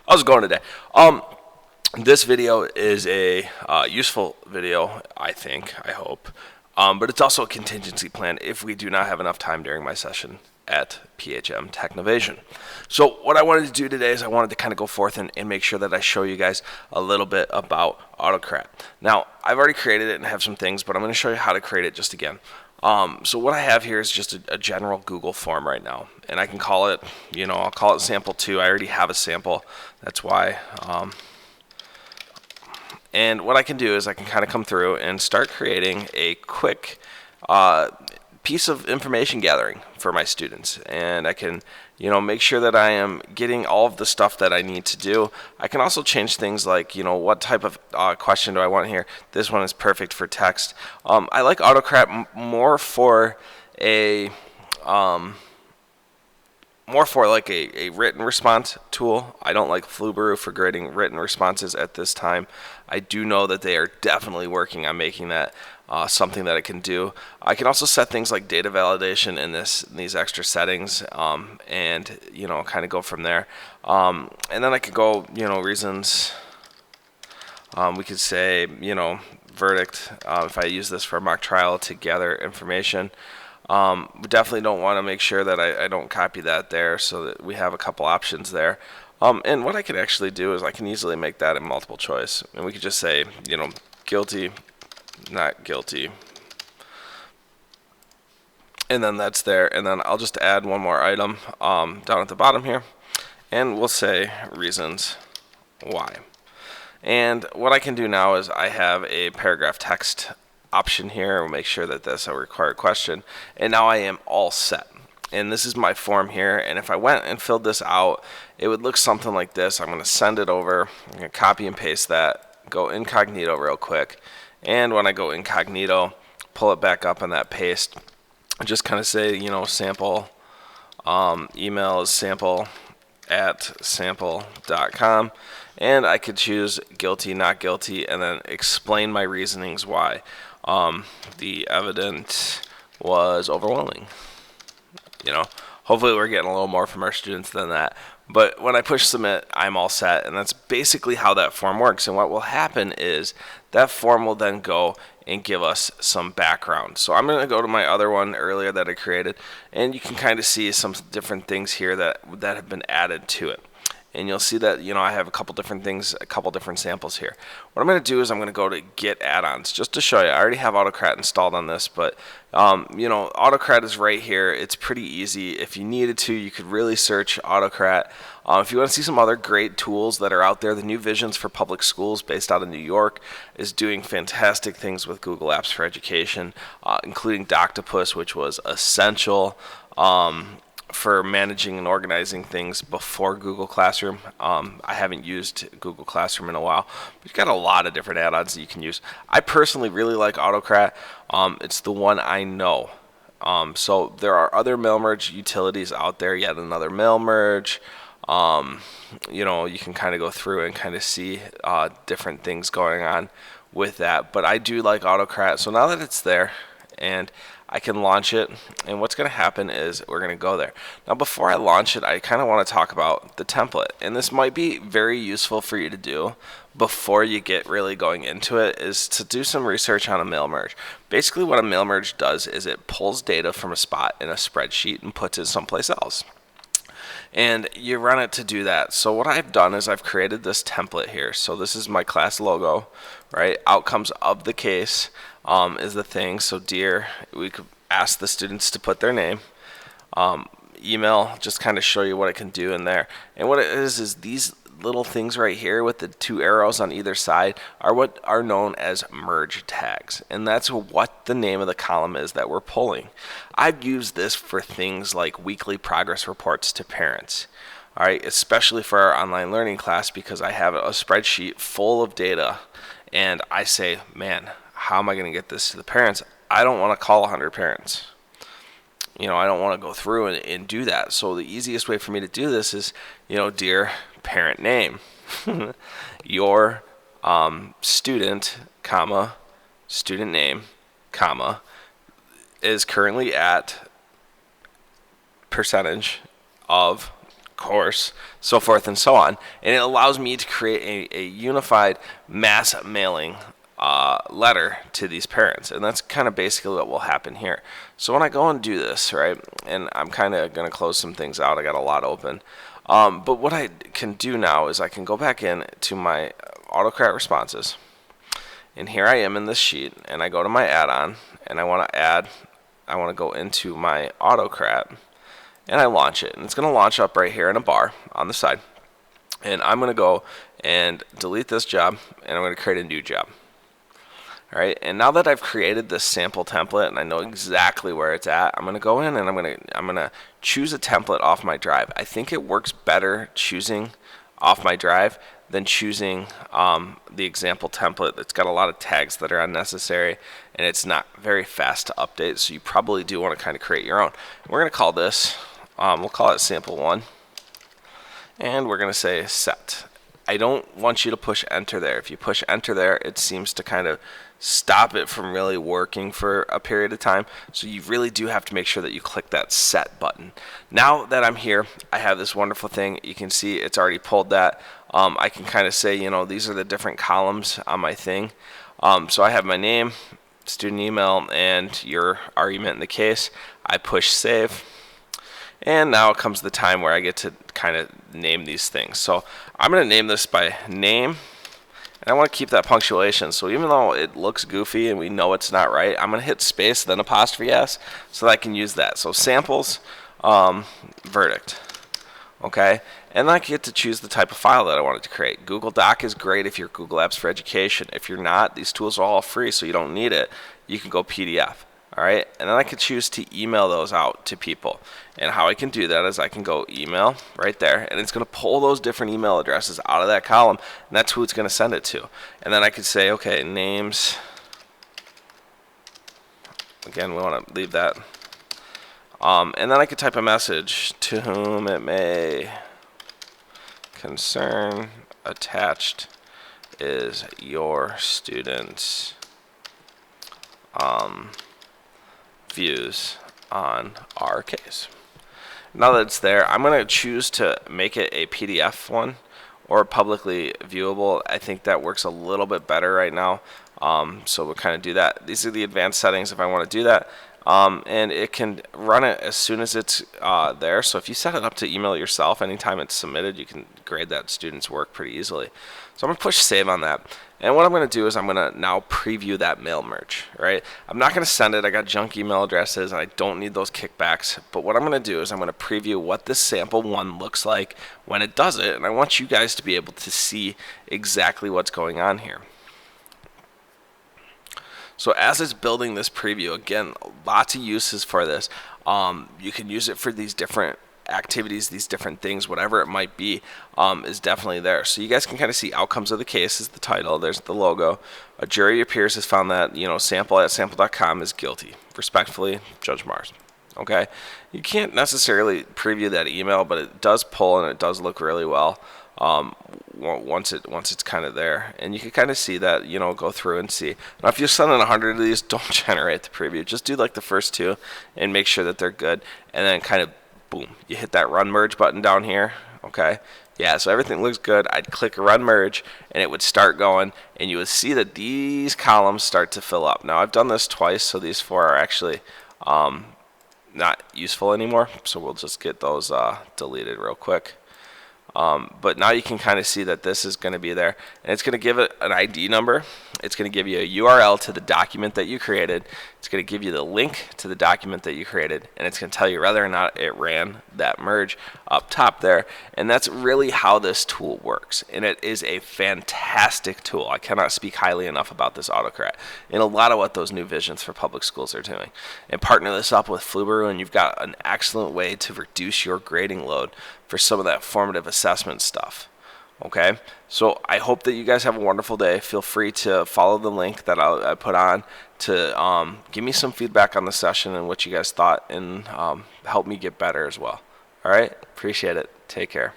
How's it going today? This video is a useful video, I think, I hope. But it's also a contingency plan if we do not have enough time during my session at PHM Technovation. So what I wanted to do today is I wanted to kind of go forth and make sure that I show you guys a little bit about autoCrat. Now, I've already created it and have some things, but I'm going to show you how to create it just again. So what I have here is just a general Google form right now, and I can call it, I'll call it sample 2. I already have a sample, that's why. And what I can do is I can kind of come through and start creating a quick piece of information gathering for my students, and I can make sure that I am getting all of the stuff that I need to do. I can also change things like what type of question do I want here. This one is perfect for text. I like autoCrat more for a like a written response tool. I don't like Flubaroo for grading written responses at this time. I do know that they are definitely working on making that something that I can do. I can also set things like data validation in these extra settings, and kind of go from there. And then I could go we could say verdict if I use this for a mock trial to gather information. We definitely don't want to make sure that I don't copy that there, so that we have a couple options there. And what I can actually do is I can easily make that a multiple choice, and we could just say guilty, not guilty, and then that's there. And then I'll just add one more item down at the bottom here, and we'll say reasons why. And what I can do now is I have a paragraph text option here. We'll make sure that that's a required question, and now I am all set. And this is my form here, and if I went and filled this out, it would look something like this. I'm going to send it over. I'm going to copy and paste that, go incognito real quick, and when I go incognito, pull it back up on that paste, just kind of say sample, email is sample@sample.com, and I could choose guilty, not guilty, and then explain my reasonings why. The evidence was overwhelming. Hopefully we're getting a little more from our students than that. But when I push submit, I'm all set, and that's basically how that form works. And what will happen is that form will then go and give us some background. So I'm going to go to my other one earlier that I created, and you can kind of see some different things here that have been added to it. And you'll see that I have a couple different things, a couple different samples here. What I'm going to do is I'm going to go to get add-ons just to show you. I already have autoCrat installed on this, but autoCrat is right here. It's pretty easy. If you needed to, you could really search autoCrat. If you want to see some other great tools that are out there, the New Visions for Public Schools based out of New York is doing fantastic things with Google Apps for Education, including Doctopus, which was essential for managing and organizing things before Google Classroom. I haven't used Google Classroom in a while, but you've got a lot of different add-ons that you can use. I personally really like autoCrat. It's the one I know. So there are other mail merge utilities out there, yet another mail merge. You can kind of go through and kind of see different things going on with that. But I do like autoCrat. So now that it's there, and I can launch it, and what's going to happen is we're going to go there. Now before I launch it, I kind of want to talk about the template, and this might be very useful for you to do before you get really going into it, is to do some research on a mail merge. Basically what a mail merge does is it pulls data from a spot in a spreadsheet and puts it someplace else. And you run it to do that. So what I've done is I've created this template here. So this is my class logo, right? Outcomes of the case is the thing. So dear, we could ask the students to put their name. Email, just kind of show you what it can do in there. And what it is these little things right here with the 2 arrows on either side are what are known as merge tags, and that's what the name of the column is that we're pulling. I've used this for things like weekly progress reports to parents, all right, especially for our online learning class, because I have a spreadsheet full of data, and I say, man, how am I going to get this to the parents? I don't want to call 100 parents. I don't want to go through and do that. So the easiest way for me to do this is, dear parent name, your student, comma, student name, comma, is currently at percentage of course, so forth and so on. And it allows me to create a unified mass mailing letter to these parents. And that's kind of basically what will happen here. So when I go and do this, right, and I'm kind of going to close some things out. I got a lot open. But what I can do now is I can go back in to my autoCrat responses. And here I am in this sheet, and I go to my add-on, and I want to go into my autoCrat, and I launch it. And it's going to launch up right here in a bar on the side. And I'm going to go and delete this job, and I'm going to create a new job. All right, and now that I've created this sample template and I know exactly where it's at, I'm going to go in and I'm going to choose a template off my drive. I think it works better choosing off my drive than choosing the example template that's got a lot of tags that are unnecessary and it's not very fast to update, so you probably do want to kind of create your own. We're going to call this, we'll call it sample 1, and we're going to say set. I don't want you to push enter there. If you push enter there, it seems to kind of stop it from really working for a period of time. So you really do have to make sure that you click that set button. Now that I'm here, I have this wonderful thing. You can see it's already pulled that. I can kind of say, you know, these are the different columns on my thing. So I have my name, student email, and your argument in the case. I push save. And now comes the time where I get to kind of name these things. So I'm going to name this by name, and I want to keep that punctuation. So even though it looks goofy and we know it's not right, I'm going to hit space, then apostrophe S, so that I can use that. So samples, verdict. Okay, and I get to choose the type of file that I wanted to create. Google Doc is great if you're Google Apps for Education. If you're not, these tools are all free, so you don't need it. You can go PDF. All right, and then I can choose to email those out to people. And how I can do that is I can go email right there, and it's going to pull those different email addresses out of that column, and that's who it's going to send it to. And then I could say, okay, names. Again, we want to leave that. And then I could type a message, to whom it may concern, attached is your student's views on our case. Now that it's there, I'm going to choose to make it a PDF one or publicly viewable. I think that works a little bit better right now. So we'll kind of do that. These are the advanced settings if I want to do that. And it can run it as soon as it's there. So if you set it up to email yourself, anytime it's submitted, you can grade that student's work pretty easily. So I'm going to push save on that. And what I'm going to do is I'm going to now preview that mail merge, right? I'm not going to send it. I got junk email addresses, and I don't need those kickbacks. But what I'm going to do is I'm going to preview what this sample 1 looks like when it does it. And I want you guys to be able to see exactly what's going on here. So as it's building this preview, again, lots of uses for this. You can use it for these different activities, these different things, whatever it might be, is definitely there. So you guys can kind of see outcomes of the case is the title. There's the logo. A jury of peers has found that, you know, sample@sample.com is guilty. Respectfully, Judge Mars. Okay. You can't necessarily preview that email, but it does pull and it does look really well. Once it's kind of there, and you can kind of see that, you know, go through and see. Now if you're sending 100 of these, don't generate the preview. Just do like the first 2 and make sure that they're good, and then kind of boom, you hit that run merge button down here. Okay, yeah, so everything looks good. I'd click run merge and it would start going, and you would see that these columns start to fill up. Now I've done this twice, so these 4 are actually not useful anymore, so we'll just get those deleted real quick. But now you can kind of see that this is going to be there, and it's going to give it an ID number. It's going to give you a URL to the document that you created. It's going to give you the link to the document that you created, and it's going to tell you whether or not it ran that merge up top there. And that's really how this tool works, and it is a fantastic tool. I cannot speak highly enough about this autoCrat and a lot of what those new visions for public schools are doing. And partner this up with Flubaroo, and you've got an excellent way to reduce your grading load for some of that formative assessment stuff. Okay, so I hope that you guys have a wonderful day. Feel free to follow the link that I put on to give me some feedback on the session and what you guys thought, and help me get better as well. All right, appreciate it. Take care.